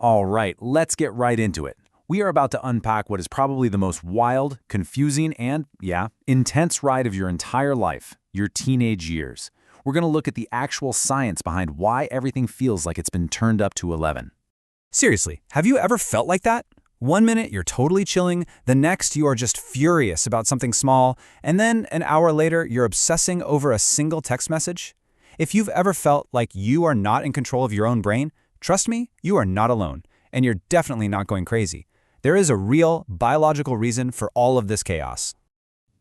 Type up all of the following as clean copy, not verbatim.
All right, let's get right into it. We are about to unpack what is probably the most wild, confusing, and, yeah, intense ride of your entire life, your teenage years. We're going to look at the actual science behind why everything feels like it's been turned up to 11. Seriously, have you ever felt like that? One minute you're totally chilling, the next you are just furious about something small, and then an hour later you're obsessing over a single text message? If you've ever felt like you are not in control of your own brain, trust me, you are not alone, and you're definitely not going crazy. There is a real biological reason for all of this chaos.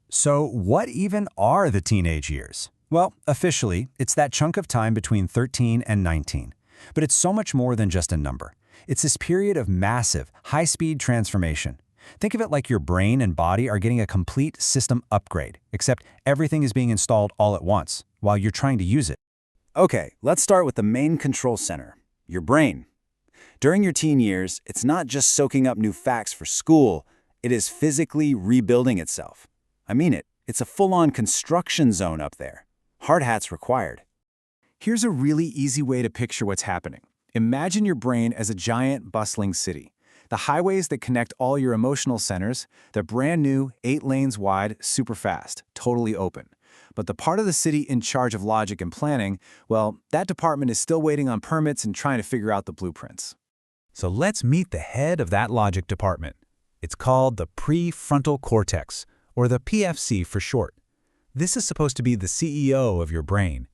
So what even are the teenage years? Well, officially, it's that chunk of time between 13 and 19. But it's so much more than just a number. It's this period of massive, high-speed transformation. Think of it like your brain and body are getting a complete system upgrade, except everything is being installed all at once, while you're trying to use it. Okay, let's start with the main control center, your brain. During your teen years, it's not just soaking up new facts for school, it is physically rebuilding itself. I mean it, it's a full-on construction zone up there. Hard hats required. Here's a really easy way to picture what's happening. Imagine your brain as a giant, bustling city. The highways that connect all your emotional centers, they're brand new, 8 lanes wide, super fast, totally open. But the part of the city in charge of logic and planning, well, that department is still waiting on permits and trying to figure out the blueprints. So let's meet the head of that logic department. It's called the prefrontal cortex, or the PFC for short. This is supposed to be the CEO of your brain.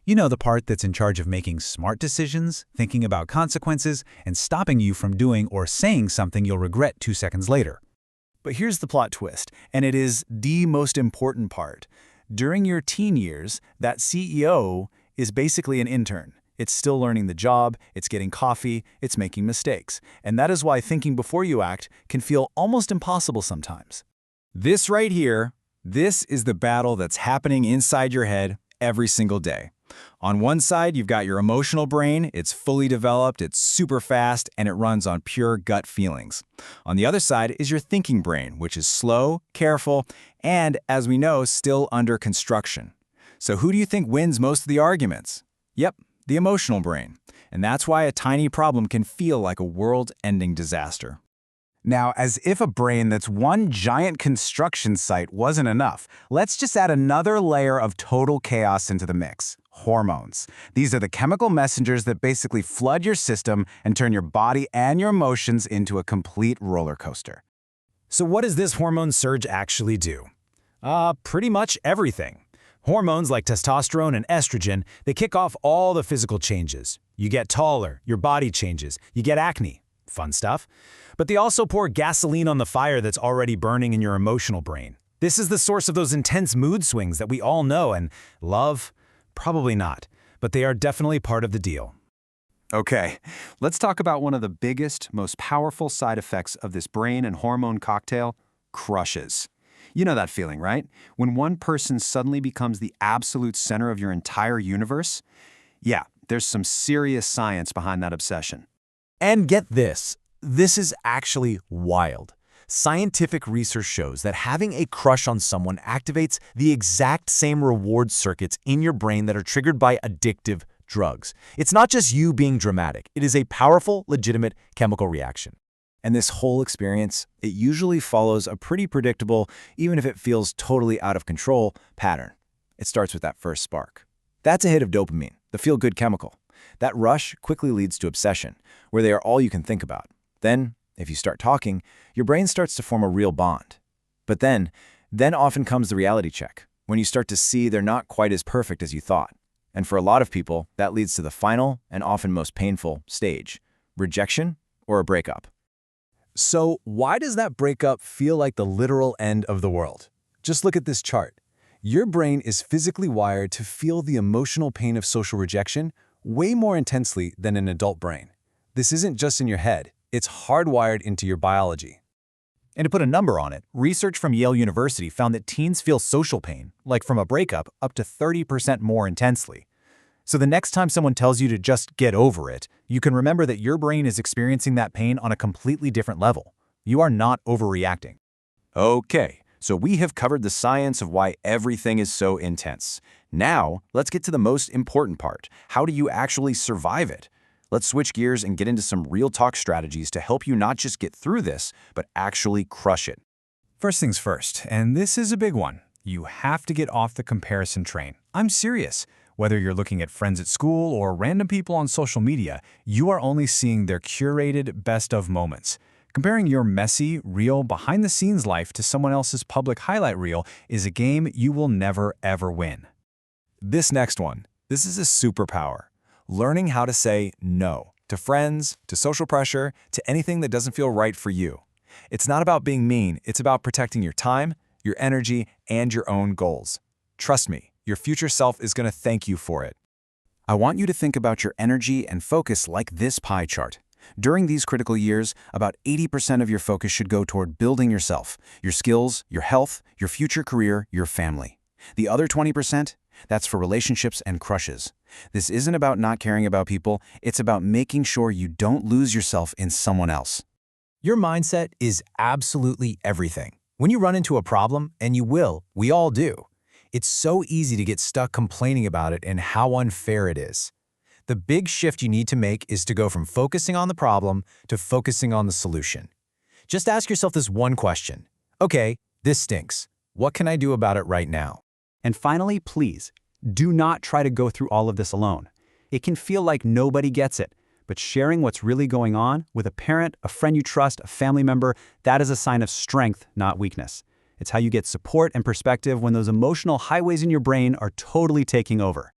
You know, the part that's in charge of making smart decisions, thinking about consequences, and stopping you from doing or saying something you'll regret 2 seconds later. But here's the plot twist, and it is the most important part. During your teen years, that CEO is basically an intern. It's still learning the job, it's getting coffee, it's making mistakes. And that is why thinking before you act can feel almost impossible sometimes. This right here, this is the battle that's happening inside your head every single day. On one side, you've got your emotional brain. It's fully developed, it's super fast, and it runs on pure gut feelings. On the other side is your thinking brain, which is slow, careful, and, as we know, still under construction. So who do you think wins most of the arguments? Yep, the emotional brain. And that's why a tiny problem can feel like a world-ending disaster. Now, as if a brain that's one giant construction site wasn't enough, let's just add another layer of total chaos into the mix. Hormones. These are the chemical messengers that basically flood your system and turn your body and your emotions into a complete roller coaster. So what does this hormone surge actually do? Pretty much everything. Hormones like testosterone and estrogen, they kick off all the physical changes. You get taller, your body changes, you get acne. Fun stuff. But they also pour gasoline on the fire that's already burning in your emotional brain. This is the source of those intense mood swings that we all know and love. Probably not, but they are definitely part of the deal. Okay, let's talk about one of the biggest, most powerful side effects of this brain and hormone cocktail, crushes. You know that feeling, right? When one person suddenly becomes the absolute center of your entire universe? Yeah, there's some serious science behind that obsession. And get this is actually wild. Scientific research shows that having a crush on someone activates the exact same reward circuits in your brain that are triggered by addictive drugs. It's not just you being dramatic. It is a powerful, legitimate chemical reaction. And this whole experience, it usually follows a pretty predictable, even if it feels totally out of control, pattern. It starts with that first spark. That's a hit of dopamine, the feel-good chemical. That rush quickly leads to obsession, where they are all you can think about. Then, if you start talking, your brain starts to form a real bond. But then often comes the reality check, when you start to see they're not quite as perfect as you thought. And for a lot of people, that leads to the final and often most painful stage, rejection or a breakup. So why does that breakup feel like the literal end of the world? Just look at this chart. Your brain is physically wired to feel the emotional pain of social rejection way more intensely than an adult brain. This isn't just in your head. It's hardwired into your biology. And to put a number on it, research from Yale University found that teens feel social pain, like from a breakup, up to 30% more intensely. So the next time someone tells you to just get over it, you can remember that your brain is experiencing that pain on a completely different level. You are not overreacting. Okay, so we have covered the science of why everything is so intense. Now, let's get to the most important part. How do you actually survive it? Let's switch gears and get into some real talk strategies to help you not just get through this, but actually crush it. First things first, and this is a big one. You have to get off the comparison train. I'm serious. Whether you're looking at friends at school or random people on social media, you are only seeing their curated best-of moments. Comparing your messy, real, behind-the-scenes life to someone else's public highlight reel is a game you will never, ever win. This next one, this is a superpower. Learning how to say no to friends, to social pressure, to anything that doesn't feel right for you. It's not about being mean, it's about protecting your time, your energy, and your own goals. Trust me, your future self is going to thank you for it. I want you to think about your energy and focus like this pie chart. During these critical years, about 80% of your focus should go toward building yourself, your skills, your health, your future career, your family. The other 20%? That's for relationships and crushes. This isn't about not caring about people, it's about making sure you don't lose yourself in someone else. Your mindset is absolutely everything. When you run into a problem, and you will, we all do, it's so easy to get stuck complaining about it and how unfair it is. The big shift you need to make is to go from focusing on the problem to focusing on the solution. Just ask yourself this one question. Okay, this stinks. What can I do about it right now? And finally, please, do not try to go through all of this alone. It can feel like nobody gets it, but sharing what's really going on with a parent, a friend you trust, a family member, that is a sign of strength, not weakness. It's how you get support and perspective when those emotional highways in your brain are totally taking over.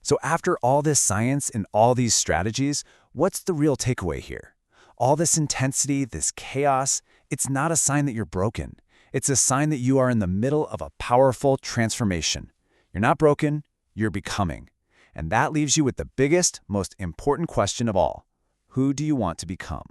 So after all this science and all these strategies, what's the real takeaway here? All this intensity, this chaos, it's not a sign that you're broken. It's a sign that you are in the middle of a powerful transformation. You're not broken, you're becoming. And that leaves you with the biggest, most important question of all. Who do you want to become?